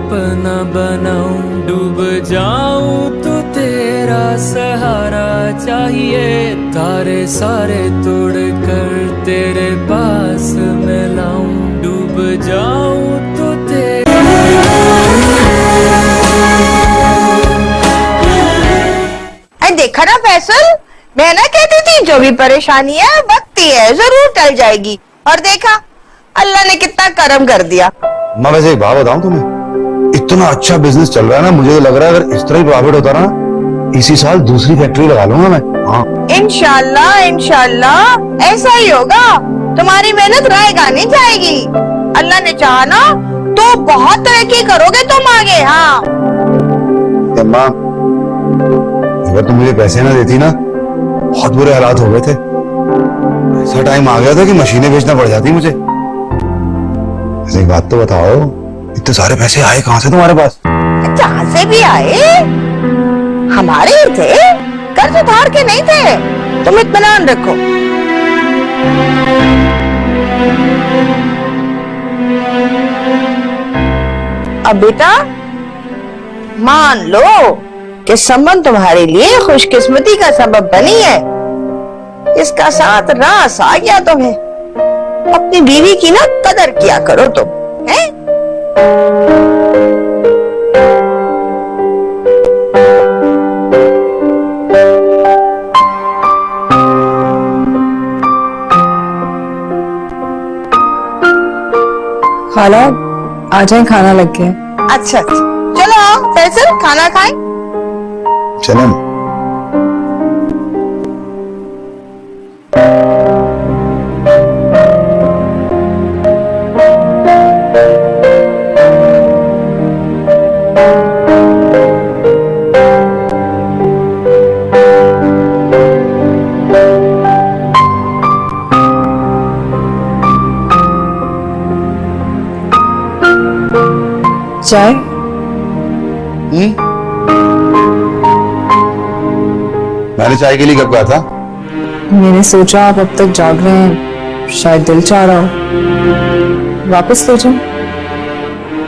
अपना बनाऊं, डूब जाऊं तो तेरा सहारा चाहिए, तारे सारे तोड़ कर तेरे पास मैं लाऊं, डूब जाऊं तो देखा ना फैसल, मैं ना कहती थी जो भी परेशानी है वक्त ही है, जरूर टल जाएगी। और देखा अल्लाह ने कितना करम कर दिया। मैं वैसे एक बात बताऊं तुम्हें, इतना अच्छा बिजनेस चल रहा है ना, मुझे तो लग रहा है अगर इस तरह ही प्रॉफिट होता ना, इसी साल दूसरी फैक्ट्री लगा लूंगा मैं। हाँ इंशाल्लाह इंशाल्लाह ऐसा ही होगा, तुम्हारी मेहनत रायगा नहीं जाएगी। अल्लाह ने चाहा ना तो बहुत तरक्की करोगे तुम आगे। हाँ अम्मा, अगर तुम मुझे पैसे ना देती ना, बहुत बुरे हालात हो गए थे। ऐसा टाइम आ गया था कि मशीनें बेचना पड़ जाती मुझे। एक बात तो बताओ, इतने सारे पैसे आए कहाँ से तुम्हारे पास? जहाँ से भी आए हमारे ही थे, कर्ज उधार के नहीं थे। तुम इत्मीनान रखो। अब बेटा मान लो कि संबंध तुम्हारे लिए खुशकिस्मती का सबब बनी है, इसका साथ रास आ गया तुम्हें। अपनी बीवी की ना कदर किया करो तुम, हैं? खाला आ जाए, खाना लग गया। अच्छा चलो आओ फैसल, खाना खाएं। चलो। चाय? मैंने चाय के लिए कब कहा था? मैंने सोचा आप अब तक जाग रहे हैं, शायद दिल चाह रहा हो। वापस ले जाओ।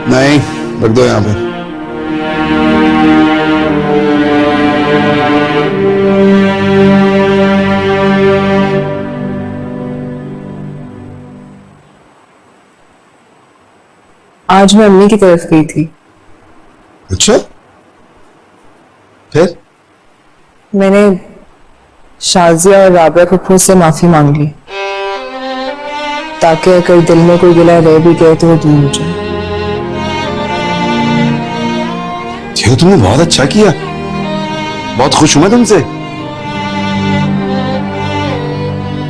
नहीं, रख दो यहाँ पे। आज मैं अम्मी की तरफ गई थी। अच्छा, फिर? मैंने शाजिया और राबिया को खुद से माफी मांग ली, ताकि अगर दिल में कोई गिला रह भी गए तो वो दूर हो जाए। ये तुमने बहुत अच्छा किया, बहुत खुश हूं मैं तुमसे।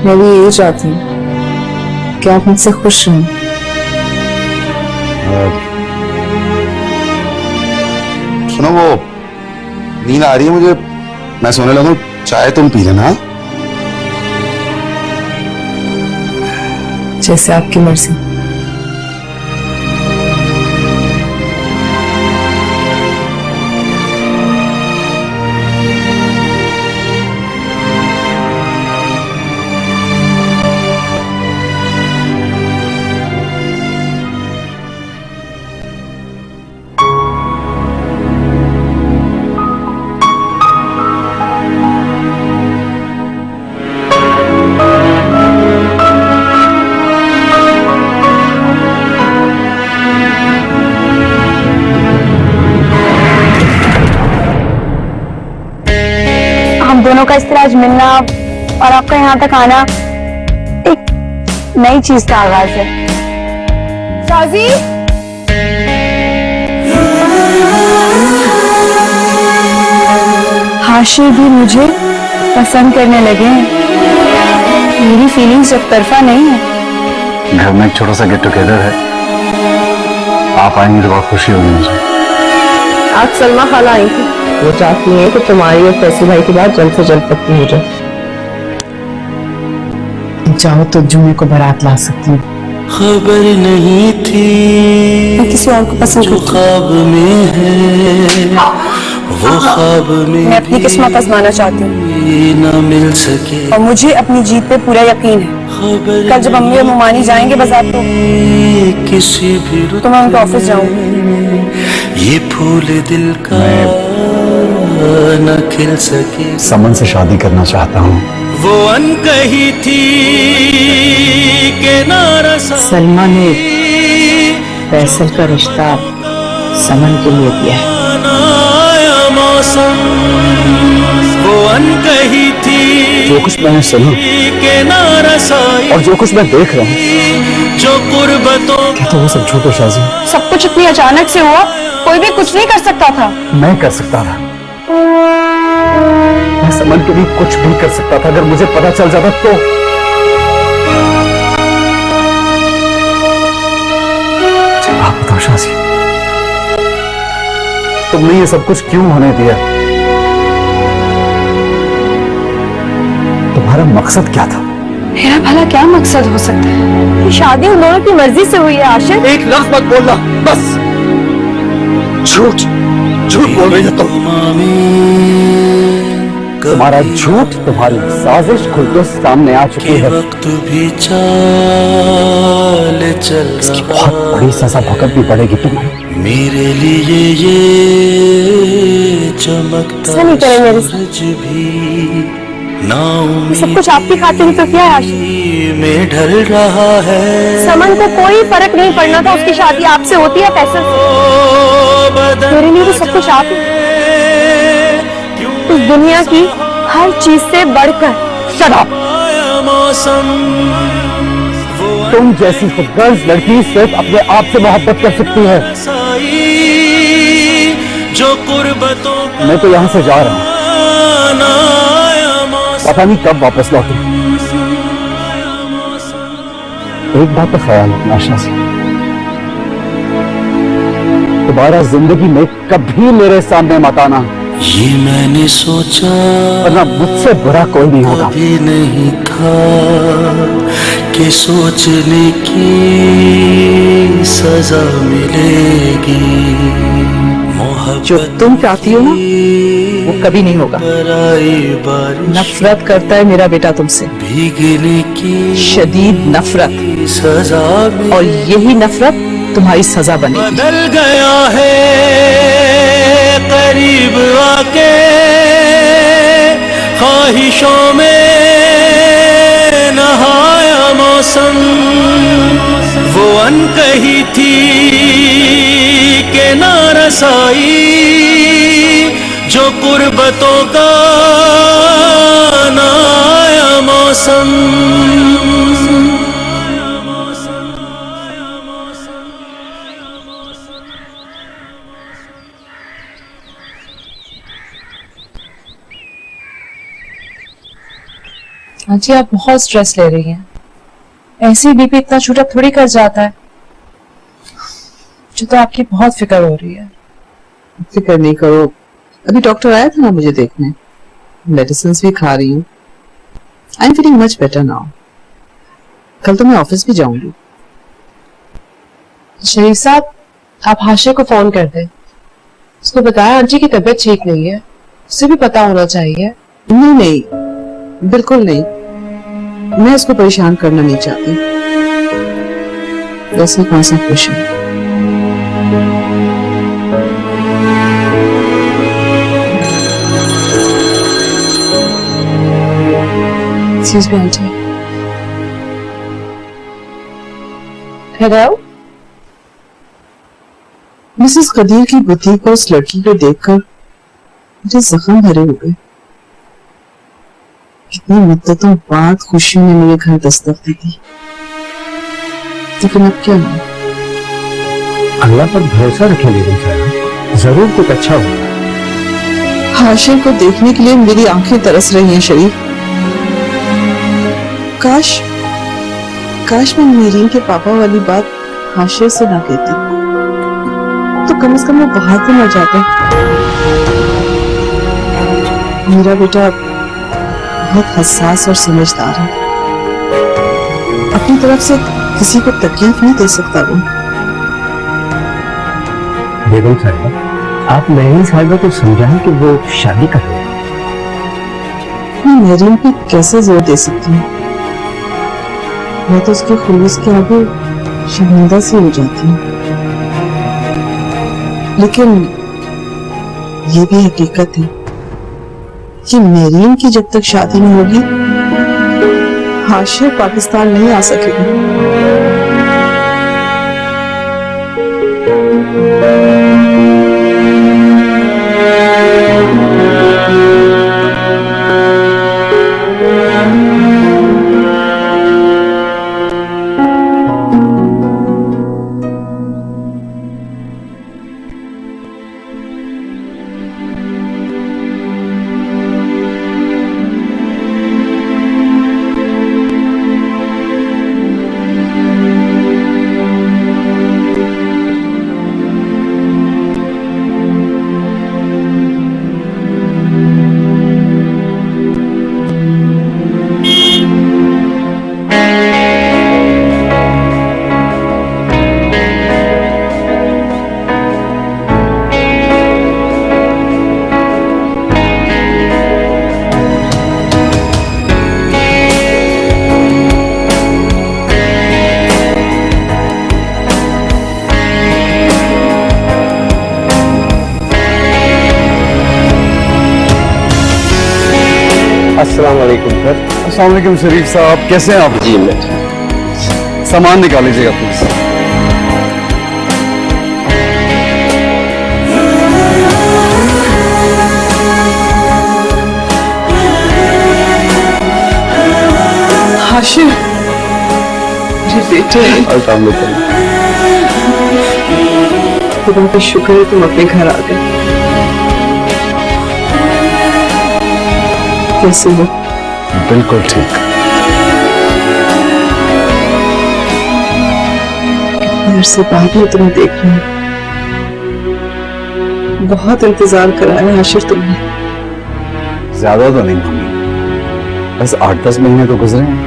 मैं भी यही चाहती हूँ कि आप मुझसे खुश रहें। सुनो, वो नींद आ रही है मुझे, मैं सोने लगूं, चाय तुम पी लेना। जैसे आपकी मर्जी। हम दोनों का इस तरह आज मिलना और आपका यहाँ तक आना एक नई चीज का आगाज है। शाजी, हाशिर भी मुझे पसंद करने लगे हैं। मेरी फीलिंग्स एक तरफा नहीं है। घर में एक छोटा सा गेट टुगेदर है, आप आएंगे तो बहुत खुशी होगी मुझे। आज सलमा खाला आई थी, वो चाहती है कि तुम्हारी और फैसल भाई की बात जल्द से जल्द पक्की हो जाए। चाहो तो जुम्मे को बारात ला सकती हूँ। खबर नहीं थी मैं किसी और को पसंद जो ख्वाब में है, वो ख्वाब में मैं अपनी किस्मत आजमाना चाहती हूँ ना मिल सके, और मुझे अपनी जीत पे पूरा यकीन है। कल जब अम्मी और मुमानी जाएंगे बाजार तो किसी भी मैं उनके ऑफिस जाऊंगी। ये फूल दिल का न खिल सके। समन से शादी करना चाहता हूँ। वो अनकही थी के नारा सलमा ने फैसल का रिश्ता समन के लिए दिया है। मौसम वो अनकही थी जो कुछ मैंने सुना के नारा और जो कुछ मैं देख रहा हूँ, जो कुर्बतों क्या तो वो सब झूठ है शाजी? सब कुछ इतनी अचानक से हुआ, कोई भी कुछ नहीं कर सकता था। मैं कर सकता था। मैं समन के लिए कुछ भी कर सकता था अगर मुझे पता चल जाता तो। आप बताओ शाजी, तुमने ये सब कुछ क्यों होने दिया? तुम्हारा मकसद क्या था? मेरा भला क्या मकसद हो सकता है? ये शादी उन दोनों की मर्जी से हुई है आशिक। एक लफ्ज मत बोलना, बस। झूठ झूठ बोल रही है तुम। तुम्हारा झूठ, तुम्हारी साजिश खुल तो सामने आ चुकी है। वक्त भी चाल चल इसकी बहुत बड़ी सजा भुगतनी पड़ेगी तुम्हें। मेरे लिए ये चमकता ऐसा नहीं करें मेरे सूरज भी सब कुछ आपकी खातिर ही तो किया है आशिक। में ढल रहा है। समन को कोई फर्क नहीं पड़ना था उसकी शादी आपसे होती है फैसल से। मेरे लिए तो सब कुछ आप ही, इस दुनिया की हर चीज से बढ़कर। Shut up. तुम जैसी खुदगर्ज लड़की सिर्फ अपने आप से मोहब्बत कर सकती है। जो कुर्बतों मैं तो यहाँ से जा रहा हूँ, पता नहीं कब वापस लौटूं। एक बात का ख्याल रखना आशा से, दोबारा जिंदगी में कभी मेरे सामने मत आना। ये मैंने सोचा वरना मुझसे बुरा कोई नहीं होगा। भी नहीं था कि सोचने की सजा मिलेगी। जो तुम चाहती हो ना वो कभी नहीं होगा। नफरत करता है मेरा बेटा तुमसे, भीगने की शदीद नफरत, सजा और यही नफरत तुम्हारी सजा बनेगी। बदल गया है करीब आके ख्वाहिशों में नहाया मौसम। वो अनकही थी के ना रसाई, जो कुर्बतों का नया मौसम। आंटी आप बहुत स्ट्रेस ले रही हैं। ऐसे ही बीपी इतना छोटा थोड़ी कर जाता है। जो तो आपकी बहुत फिक्र हो रही है। फिक्र नहीं करो, अभी डॉक्टर आया था ना मुझे देखने, मेडिसिन भी खा रही हूँ। I am feeling much better now. कल तो मैं ऑफिस भी जाऊंगी। शरीफ साहब, आप हाशिर को फोन कर दें, उसको बताया आंटी की तबीयत ठीक नहीं है, उसे भी पता होना चाहिए। नहीं नहीं, बिल्कुल नहीं, मैं उसको परेशान करना नहीं चाहती। वैसे कौन सा खुश है। Excuse me, aunty. Hello, Mrs Qadir की बुद्धि को उस लड़की को देखकर मेरे जख्म भरे हो गए। कितनी मुद्दतों बाद खुशियों ने मेरे घर दस्तक दी थी, लेकिन अब क्या हुआ? अल्लाह पर भरोसा रखे लेकिन साहब, जरूर कुछ अच्छा होगा। हाशिर को देखने के लिए मेरी आंखें तरस रही हैं शरीफ। काश मैं मेरीन के पापा वाली बात हाशिर से ना कहती, तो कम से कम वो बाहर तो मर जाता। मेरा बेटा बहुत हसास और समझदार है, अपनी तरफ से किसी को तकलीफ नहीं दे सकता वो। बेगम साहिबा, आप मेरीन साहिबा को समझाएं कि वो शादी कर ले। मैं मेरीन पे कैसे जोर दे सकती हूँ? मैं तो उसके खुलूस के आगे शर्मिंदा सी हो जाती हूँ। लेकिन ये भी हकीकत है कि मेरीन की जब तक शादी नहीं होगी हाशिर पाकिस्तान नहीं आ सकेगा। अस्सलाम वालेकुम सर। अस्सलाम वालेकुम शरीफ साहब, कैसे हैं आप? जी मैं सामान निकाल लीजिएगा प्लीज। हाशिर मेरे बेटे, अस्सलाम वालेकुम। खुदा का शुक्र है तुम अपने घर आ गए। कैसे हो? बिल्कुल ठीक। देर से बाद में तुम्हें देख रही हूँ। बहुत इंतजार करा है हाशिर तुमने। ज्यादा तो नहीं मम्मी, बस 8-10 महीने तो गुजरे हैं।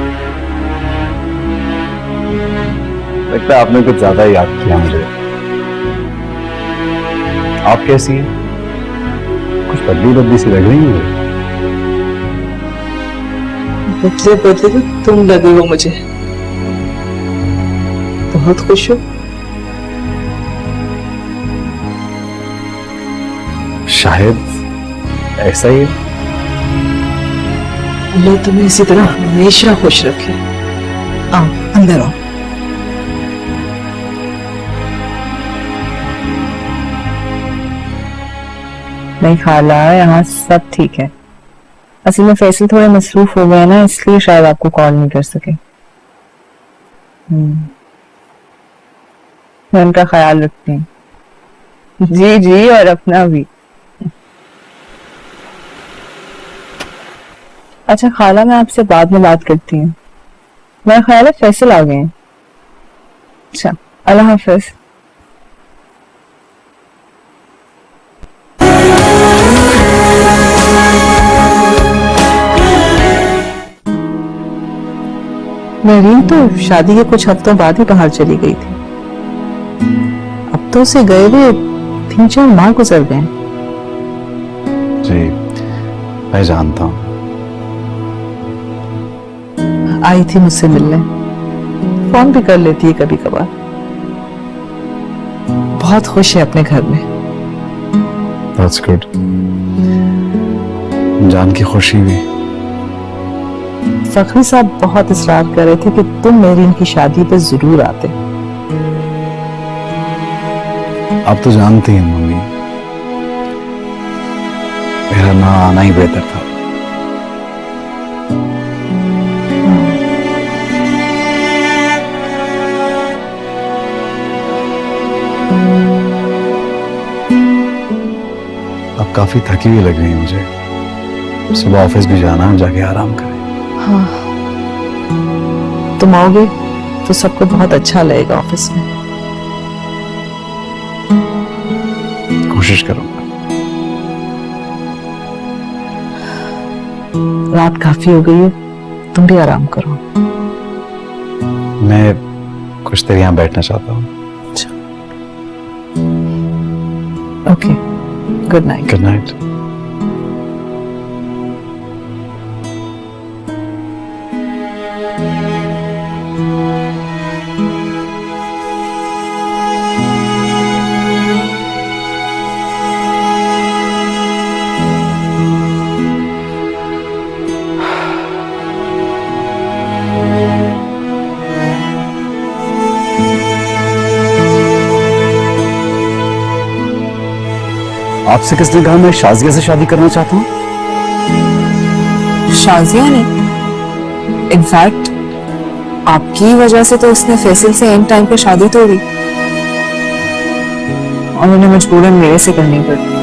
लगता है आपने कुछ ज्यादा याद किया मुझे। आप कैसी हैं? कुछ बदली बदली सी लग रही है। बदले बदले तो तुम लगे हो मुझे। बहुत खुश हो? शायद ऐसा ही है। अल्लाह तुम्हें इसी तरह हमेशा खुश रखे। आओ अंदर आओ। नहीं खाला, यहाँ सब ठीक है। असल में फैसल थोड़े मसरूफ हो गए ना, इसलिए शायद आपको कॉल नहीं कर सके। मैं उनका ख्याल रखती हूँ। जी जी, और अपना भी। अच्छा खाला, मैं आपसे बाद में बात करती हूँ। मेरा ख्याल है फैसल आ गए हैं। अच्छा, अल्लाह हाफिज। मेरीन तो शादी के कुछ हफ्तों बाद ही बाहर चली गई थी। अब तो उसे गए हुए 3-4 माह गुजर गए। जी मैं जानता हूँ। आई थी मुझसे मिलने, फोन भी कर लेती है कभी कभार। बहुत खुश है अपने घर में। That's good। जान की खुशी हुई। फखरी साहब बहुत इसरार कर रहे थे कि तुम मेरीन की शादी पे जरूर आते। आप तो जानती हैं मम्मी, मेरा ना आना ही बेहतर था। अब काफी थकी हुई लग रही है मुझे। सुबह ऑफिस भी जाना है, जाके आराम करें। हाँ, तुम आओगे तो सबको बहुत अच्छा लगेगा ऑफिस में। कोशिश करूंगा। रात काफी हो गई है, तुम भी आराम करो। मैं कुछ देर यहाँ बैठना चाहता हूँ। Okay, good night. Good night. आपसे किसने कहा मैं शाजिया से शादी करना चाहता हूँ? शाजिया ने, इनफैक्ट आपकी वजह से तो उसने फैसल से एंड टाइम पे शादी तोड़ी और उन्हें मजबूरन मेरे से करनी पड़ी।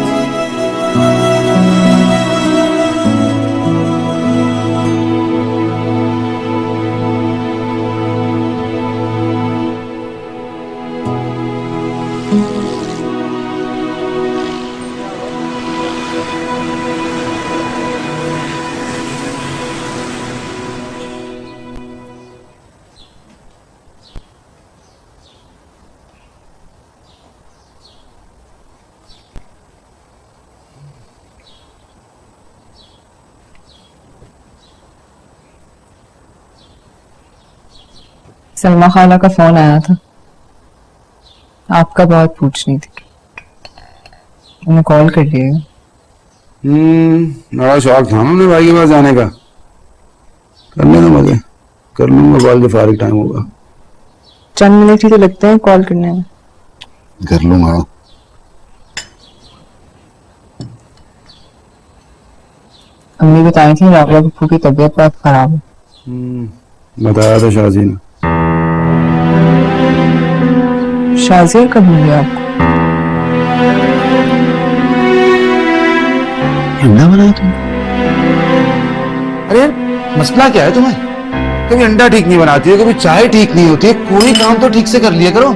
सलमा खाला का फोन आया था, आपका बहुत पूछनी थी, उन्हें कॉल कर लिया। बड़ा शौक था ना भाई के पास जाने का। कर लेना मजे, कर लूंगा कॉल के फारिग टाइम होगा। चंद मिनट ही तो लगते हैं कॉल करने में। कर लूंगा। अम्मी बताई थी राबड़ा पप्पू की तबीयत बहुत खराब है। बताया था शाजी ने। शाजिया कब मिली आपको? अंडा बनाया तुमने? अरे यार मसला क्या है तुम्हें? कभी अंडा ठीक नहीं बनाती है, कभी चाय ठीक नहीं होती है, कोई काम तो ठीक से कर लिया करो।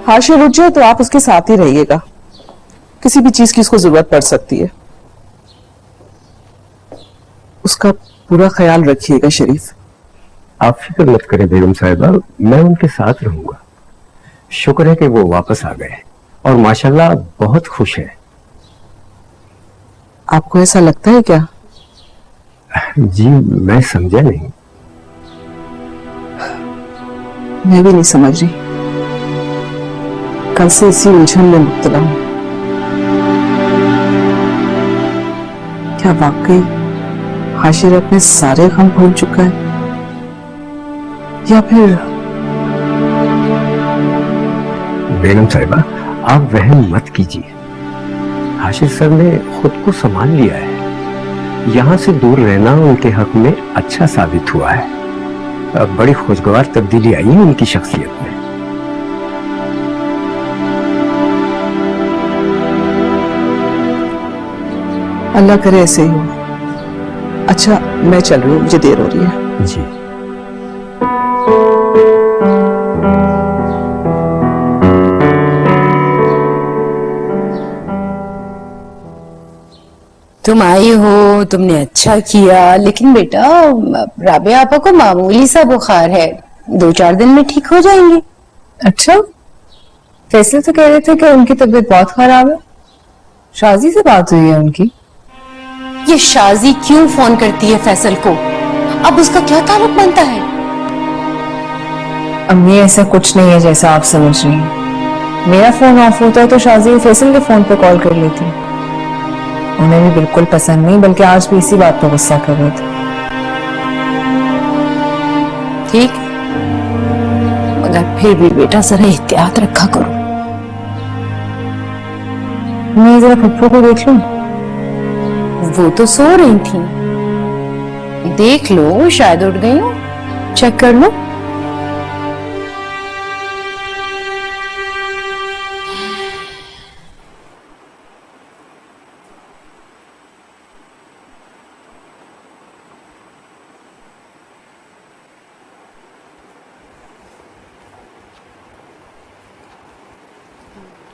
हाशिर रुक जाए तो आप उसके साथ ही रहिएगा, किसी भी चीज की उसको जरूरत पड़ सकती है। उसका पूरा ख्याल रखिएगा शरीफ। आप फिक्र मत करें बेगम साहिबा, मैं उनके साथ रहूंगा। शुक्र है कि वो वापस आ गए और माशाल्लाह बहुत खुश है। आपको ऐसा लगता है क्या? जी मैं समझा नहीं। मैं भी नहीं समझ रही, कल से इसी उलझन में मुब्तला हूं। क्या वाकई हाशिर अपने सारे गम भूल चुका है, या फिर? बेगम साहिबा आप वहम मत कीजिए, हाशिर सर ने खुद को संभाल लिया है। यहाँ से दूर रहना उनके हक में अच्छा साबित हुआ है। अब बड़ी खुशगवार तब्दीली आई है उनकी शख्सियत में। अल्लाह करे ऐसे ही हो। अच्छा मैं चल रही हूँ, मुझे देर हो रही है। जी तुम आई हो, तुमने अच्छा किया, लेकिन बेटा राबिया आपा को मामूली सा बुखार है, 2-4 दिन में ठीक हो जाएंगी। अच्छा, फैसल तो कह रहे थे कि उनकी तबीयत बहुत खराब है। शाजी से बात हुई है उनकी? ये शाजी क्यों फोन करती है फैसल को? अब उसका क्या ताल्लुक बनता है? अम्मी ऐसा कुछ नहीं है जैसा आप समझ रही हैं। मेरा फोन ऑफ होता है तो शाजी फैसल के फोन पे कॉल कर लेती। उन्हें भी बिल्कुल पसंद नहीं, बल्कि आज भी इसी बात पर गुस्सा कर रहे थे। ठीक, मगर फिर भी बेटा जरा एहतियात रखा करो। मैं जरा पप्पू को देख लूं। वो तो सो रही थी, देख लो शायद उठ गई हो, चेक कर लो।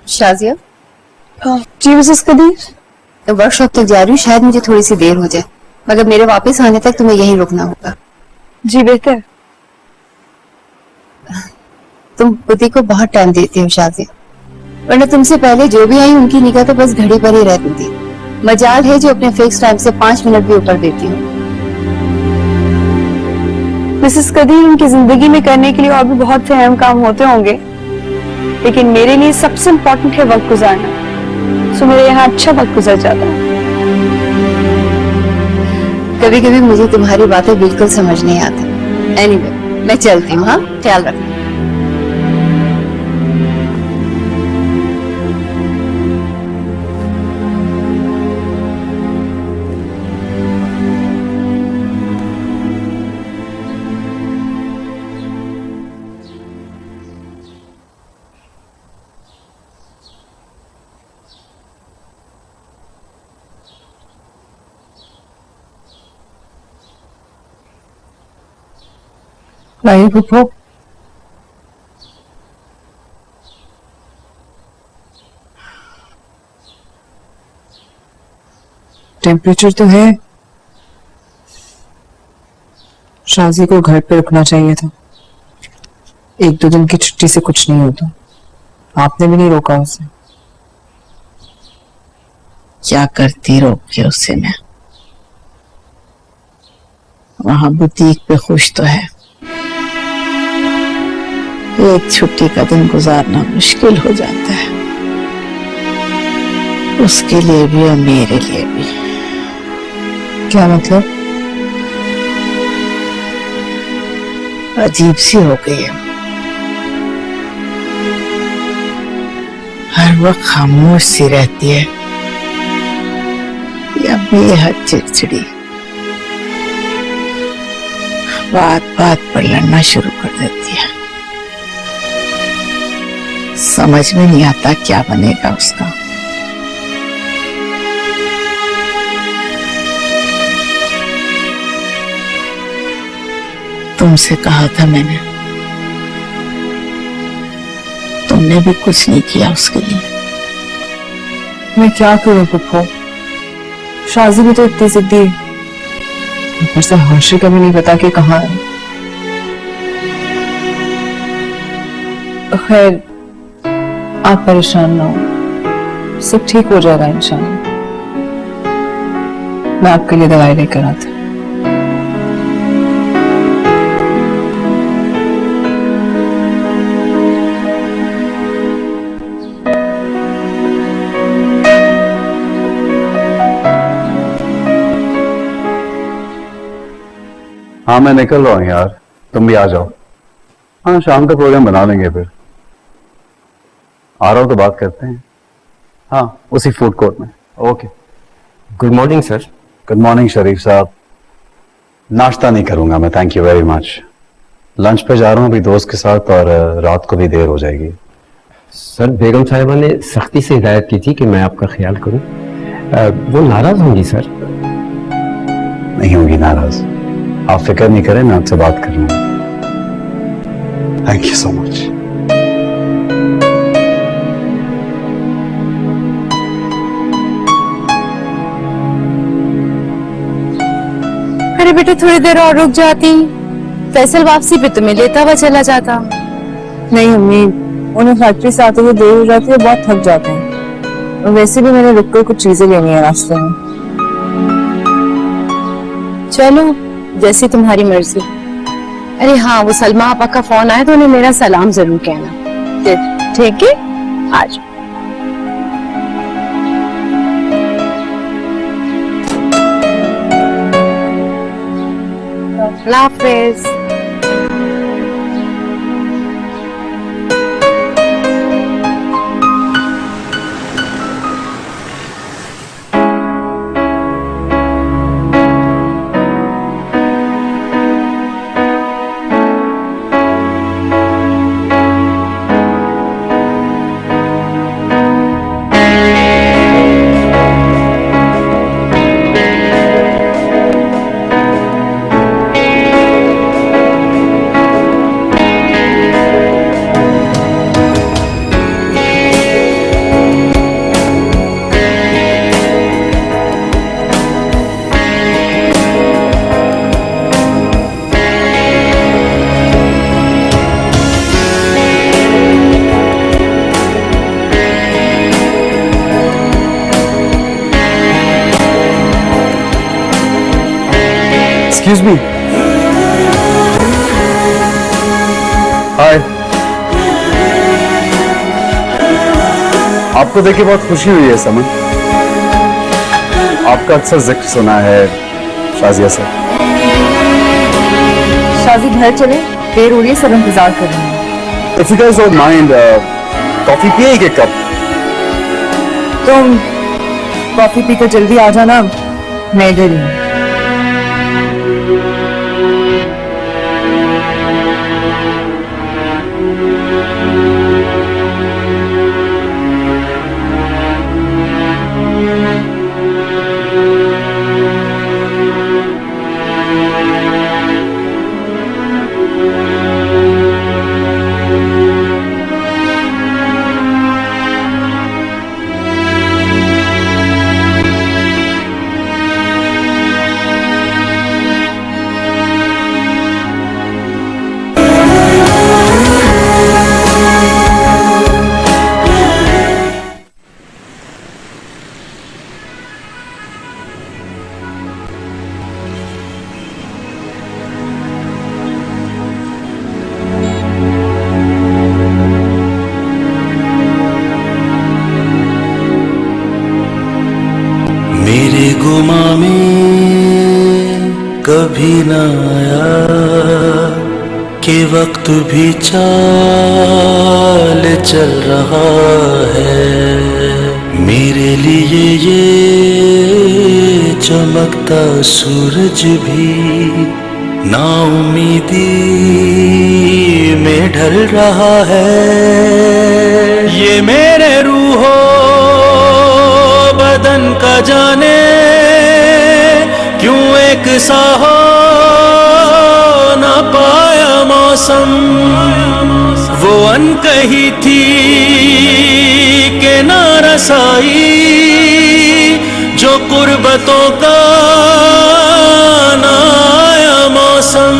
शाजिया। जी मिसेस कदीर। वर्कशॉप तक जा रही हूँ, शायद मुझे थोड़ी सी देर हो जाए, मगर मेरे वापस आने तक तुम्हें यहीं रुकना होगा। जी बेहतर। तुम बुद्धि को बहुत टाइम देती हो शाजिया, वरना तुमसे पहले जो भी आई उनकी निगाह तो बस घड़ी पर ही रहती थी। मजाल है जो अपने फिक्स टाइम से 5 मिनट भी ऊपर देती हूँ। मिसेस कदीर, उनकी जिंदगी में करने के लिए और भी बहुत से अहम काम होते होंगे। लेकिन मेरे लिए सबसे इम्पोर्टेंट है वक्त गुजारना। सो मेरे यहाँ अच्छा वक्त गुजर जाता है। कभी कभी मुझे तुम्हारी बातें बिल्कुल समझ नहीं आती। एनीवे, मैं चलती हूँ। हाँ, ख्याल रखना। लाइए फूफो। टेम्परेचर तो है, शाजी को घर पे रुकना चाहिए था। 1-2 दिन की छुट्टी से कुछ नहीं होता। आपने भी नहीं रोका उसे। क्या करती रोक के उसे मैं? वहां बुटीक पे खुश तो है। एक छुट्टी का दिन गुजारना मुश्किल हो जाता है, उसके लिए भी और मेरे लिए भी। क्या मतलब? अजीब सी हो गई है, हर वक्त खामोश सी रहती है या बेहद चिड़चिड़ी। बात बात पर लड़ना शुरू कर देती है। समझ में नहीं आता क्या बनेगा उसका। तुमसे कहा था मैंने, तुमने भी कुछ नहीं किया उसके लिए। मैं क्या करूं फूफो? शाजी भी तो इतनी जिद्दी है। ऊपर से हाशिर का भी नहीं पता कि कहाँ है। खैर, आप परेशान ना हो, सब ठीक हो जाएगा इंशाल्लाह। मैं आपके लिए दवाई लेकर आती हूँ। हाँ, मैं निकल रहा हूँ यार, तुम भी आ जाओ। हाँ, शाम का प्रोग्राम बना लेंगे फिर। आ रहा हूँ तो बात करते हैं। हाँ, उसी फूड कोर्ट में। Okay. Good morning sir. Good morning Sharif साहब। नाश्ता नहीं करूंगा मैं, thank you very much. Lunch पे जा रहा हूँ अभी दोस्त के साथ, और रात को भी देर हो जाएगी। सर, बेगम साहिबा ने सख्ती से हिदायत की थी कि मैं आपका ख्याल करूं। वो नाराज होंगी सर? नहीं होंगी नाराज, आप फिक्र नहीं करें, मैं आपसे बात कर लूंगा। Thank you so much. अरे बेटा, थोड़ी देर और रुक जाती, फैसल वापसी पे तुम्हें लेता हुआ चला जाता। नहीं अम्मी, उन्हें फैक्ट्री से आते हुए देर हो जाती है, बहुत थक जाते हैं। और वैसे भी मैंने रुक कर कुछ चीजें लेनी है रास्ते में। चलो, जैसी तुम्हारी मर्जी। अरे हाँ, वो सलमा आपा का फोन आया तो उन्हें मेरा सलाम जरूर कहना। ठीक है, आज अल्लाह हाफिज। Excuse me. Hi. आपको देख के बहुत खुशी हुई है समन। आपका अक्सर जिक्र सुना है शाजिया से। शाजी घर चले, देर हो रही है, सब इंतजार कर रहे हैं। If you guys don't mind, coffee पिएगी एक कप? तुम कॉफी पीकर जल्दी आ जाना, मैं इधर ही हूँ। मेरे गुमा में कभी न आया कि वक्त भी चाल चल रहा है। मेरे लिए ये चमकता सूरज भी नाउमीदी में ढल रहा है। ये मेरे रूहो बदन का जाने क्यों एक सा हो ना पाया मौसम। वो अनकही थी के ना रसाई जो कुर्बतों का ना आया मौसम।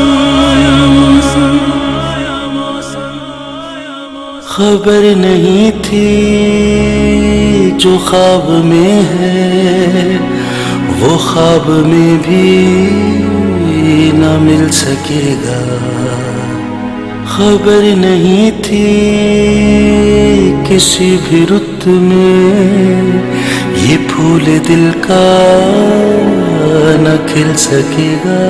खबर नहीं थी जो ख्वाब में है वो ख्वाब में भी न मिल सकेगा। खबर नहीं थी किसी भी रुत में ये फूल दिल का न खिल सकेगा।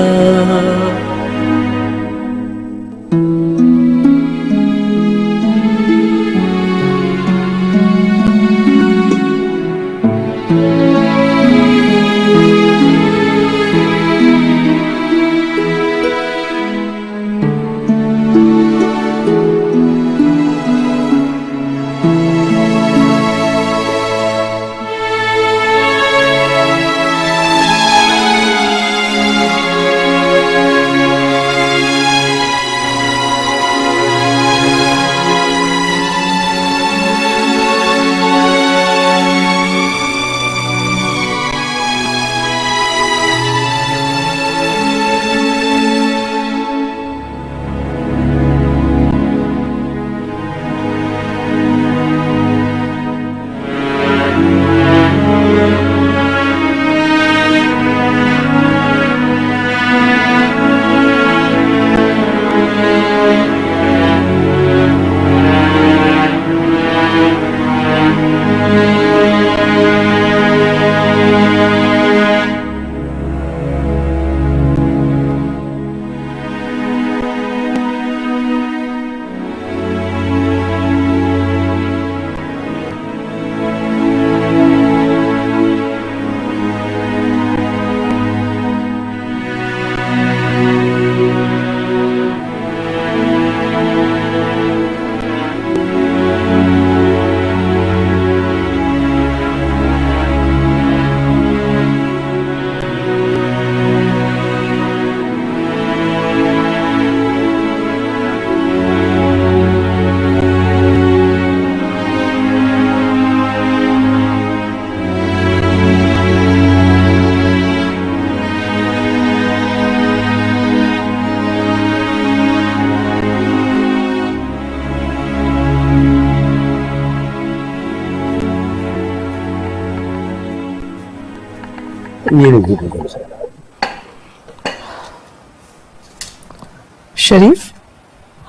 शरीफ,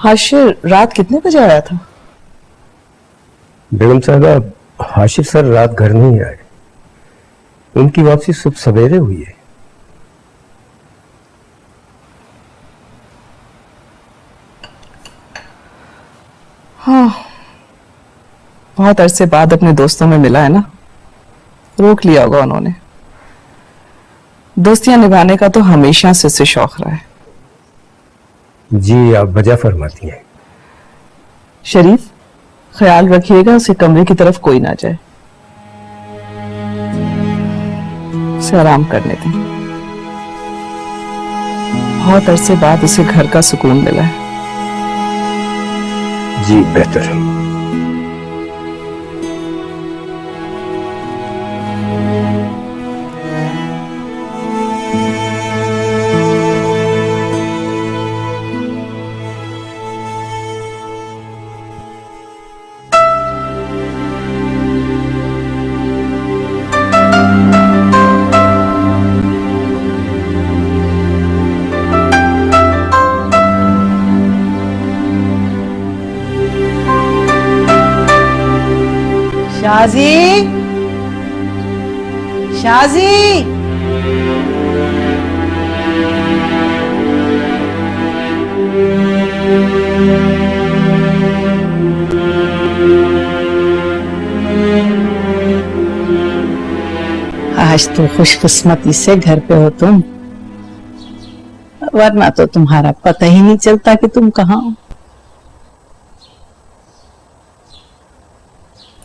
हाशिर रात कितने बजे आया था? बेगम साहबा हाशिर सर रात घर नहीं आए, उनकी वापसी सुबह सवेरे हुई है। हाँ, बहुत अरसे बाद अपने दोस्तों में मिला है ना, रोक लिया होगा उन्होंने। दोस्तियां निभाने का तो हमेशा से उसे शौक रहा है। जी, आप वजह फरमाती हैं। शरीफ, ख्याल रखिएगा उसे कमरे की तरफ कोई ना जाए, उसे आराम करने दें। बहुत अरसे बाद उसे घर का सुकून मिला है। जी बेहतर है। शाजी, शाजी, आज तो खुशकिस्मती से घर पे हो तुम, वरना तो तुम्हारा पता ही नहीं चलता कि तुम कहाँ हो।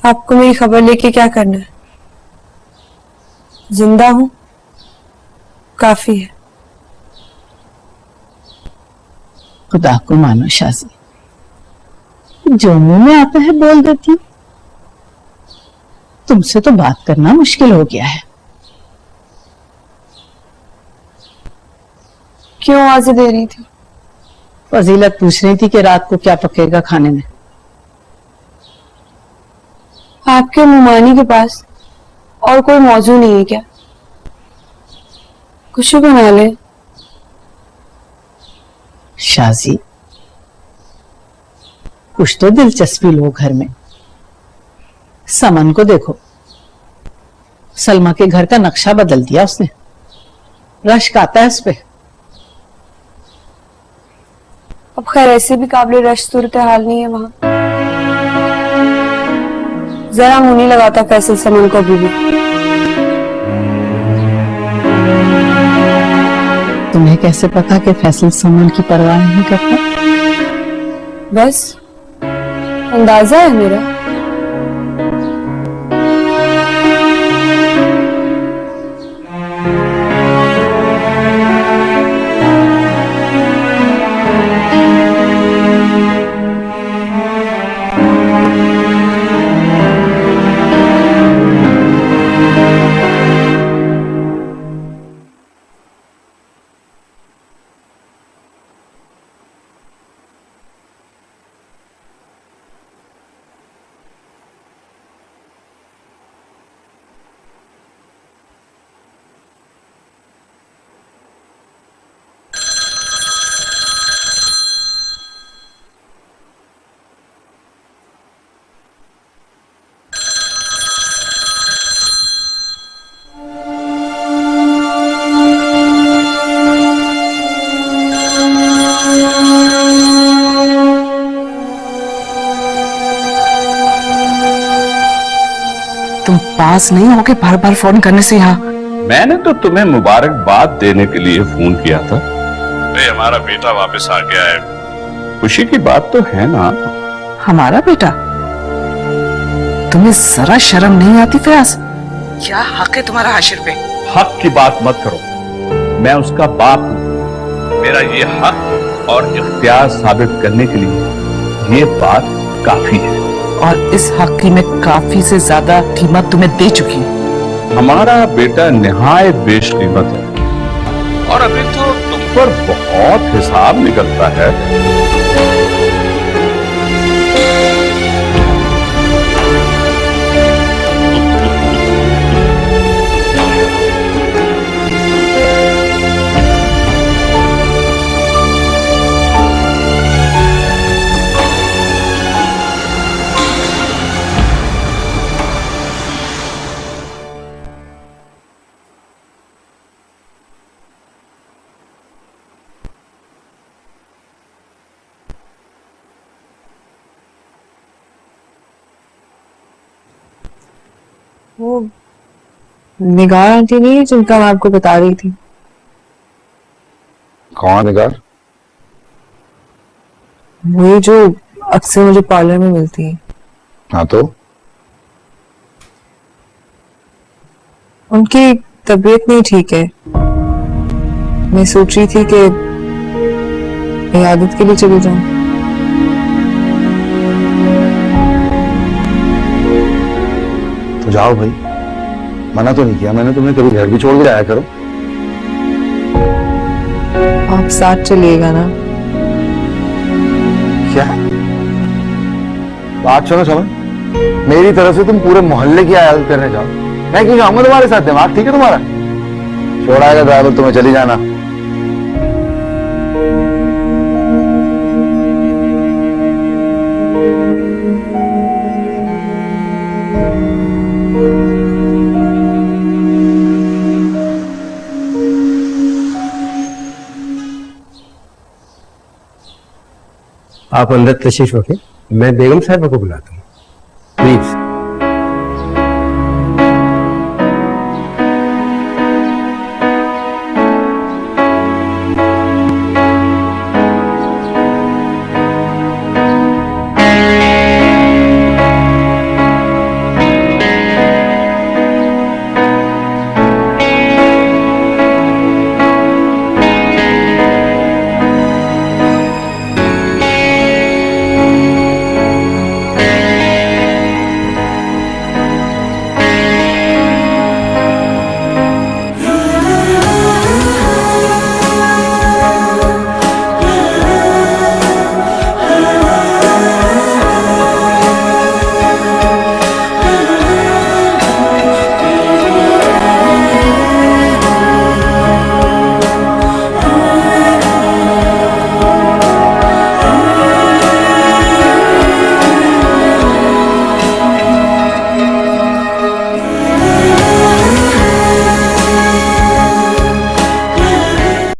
आपको मेरी खबर लेके क्या करना है? जिंदा हूं, काफी है। खुदा को मानो शाजी, जो मुंह में आता है बोल देती हूँ। तुमसे तो बात करना मुश्किल हो गया है। क्यों आवाजें दे रही थी? फजीलत पूछ रही थी कि रात को क्या पकेगा खाने में। आपके मुमानी के पास और कोई मौजू नहीं है क्या? कुछ बना ले। शाजी, कुछ तो दिलचस्पी लो घर में। समन को देखो, सलमा के घर का नक्शा बदल दिया उसने। रश्क आता है उस पे। अब खैर ऐसे भी काबिल रश सूरत हाल नहीं है वहां। जरा मुंह नहीं लगाता फैसल समन को अभी भी। तुम्हें कैसे पता कि फैसल समन की परवाह नहीं करता? बस अंदाजा है मेरा। तुम पास नहीं हो के बार बार फोन करने से यहाँ। मैंने तो तुम्हें मुबारकबाद देने के लिए फोन किया था। भाई हमारा बेटा वापस आ गया है, खुशी की बात तो है ना? हमारा बेटा? तुम्हें जरा शर्म नहीं आती फयाज? क्या हक है तुम्हारा हाशिर पे? हक की बात मत करो, मैं उसका बाप हूं। मेरा ये हक और इख्तियार साबित करने के लिए ये बात काफी है। और इस हक की मैं काफी से ज्यादा कीमत तुम्हें दे चुकी हूँ। हमारा बेटा निहायत बेशकीमत है और अभी तो तुम पर बहुत हिसाब निकलता है। वो निगार आंटी नहीं है जिनका मैं आपको बता रही थी? कौन निगार? वही जो अक्सर मुझे पार्लर में मिलती है। हाँ तो उनकी तबीयत नहीं ठीक है, मैं सोच रही थी कि इयादत के लिए चली जाऊं। तो जाओ भाई, मना तो नहीं किया मैंने तुम्हें, कभी घर भी छोड़ के आया करो। आप साथ चलिएगा ना? क्या बात सुनो समझ, मेरी तरफ से तुम पूरे मोहल्ले की आयादत करने जाओ, मैं क्यों जाऊंगा तुम्हारे साथ? दिमाग ठीक है तुम्हारा? छोड़ाएगा ड्राइवर तुम्हें, चली जाना। आप अंदर तशरीफ रखें, मैं बेगम साहिबा को बुलाता हूँ, प्लीज।